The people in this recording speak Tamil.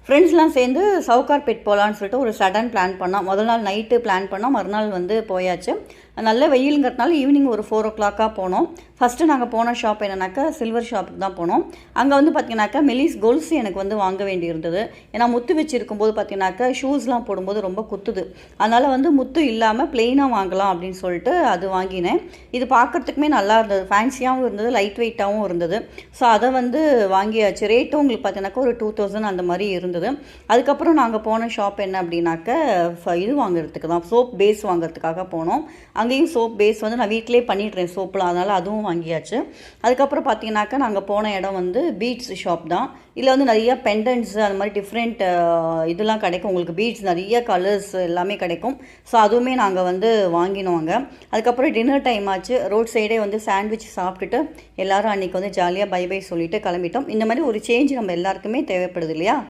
ஃப்ரெண்ட்ஸ்லாம் சேர்ந்து சவுகார்பேட் போகலான்னு சொல்லிட்டு ஒரு சடன் பிளான் பண்ணோம். முதல் நாள் நைட்டு பிளான் பண்ணோம், மறுநாள் வந்து போயாச்சு. நல்ல வெயிலுங்கிறதுனால ஈவினிங் ஒரு 4 o'clock போனோம். ஃபஸ்ட்டு நாங்கள் போன ஷாப் என்னன்னாக்கா சில்வர் ஷாப்புக்கு தான் போனோம். அங்கே வந்து பார்த்தீங்கன்னாக்கா மெலிஸ் கொலுசு எனக்கு வந்து வாங்க வேண்டி இருந்தது. ஏன்னா முத்து வச்சுருக்கும்போது பார்த்தீங்கன்னாக்கா ஷூஸ்லாம் போடும்போது ரொம்ப குத்துது. அதனால் வந்து முத்து இல்லாமல் ப்ளெயினாக வாங்கலாம் அப்படின்னு சொல்லிட்டு அது வாங்கினேன். இது பார்க்குறதுக்குமே நல்லா இருந்தது, ஃபேன்சியாகவும் இருந்தது, லைட் வெயிட்டாகவும் இருந்தது. ஸோ அதை வந்து வாங்கியாச்சு. ரேட்டும் உங்களுக்கு பார்த்தீங்கன்னாக்கா ஒரு 2000 அந்த மாதிரி இருந்தது. அதுக்கப்புறம் நாங்கள் போன ஷாப் என்ன அப்படின்னாக்கா இது வாங்குறதுக்கு தான், சோப் பேஸ் வாங்குறதுக்காக போனோம். அங்கேயும் சோப் பேஸ் வந்து நான் வீட்டிலே பண்ணிடுறேன் சோப்பில், அதனால் அதுவும் வாங்கியாச்சு. அதுக்கப்புறம் பார்த்தீங்கன்னாக்கா நாங்கள் போன இடம் வந்து பீட்ஸ் ஷாப் தான். இதில் வந்து நிறைய பெண்டன்ட்ஸு அந்த மாதிரி டிஃப்ரெண்ட் இதெல்லாம் கிடைக்கும். உங்களுக்கு பீட்ஸ் நிறைய கலர்ஸ் எல்லாமே கிடைக்கும். ஸோ அதுவுமே நாங்கள் வந்து வாங்கினோங்க. அதுக்கப்புறம் டின்னர் டைம் ஆச்சு. ரோட் சைடே வந்து சாண்ட்விச் சாப்பிட்டுட்டு எல்லோரும் அன்றைக்கி வந்து ஜாலியாக பை பை சொல்லிவிட்டு கிளம்பிட்டோம். இந்த மாதிரி ஒரு சேஞ்ச் நம்ம எல்லாருக்குமே தேவைப்படுது இல்லையா?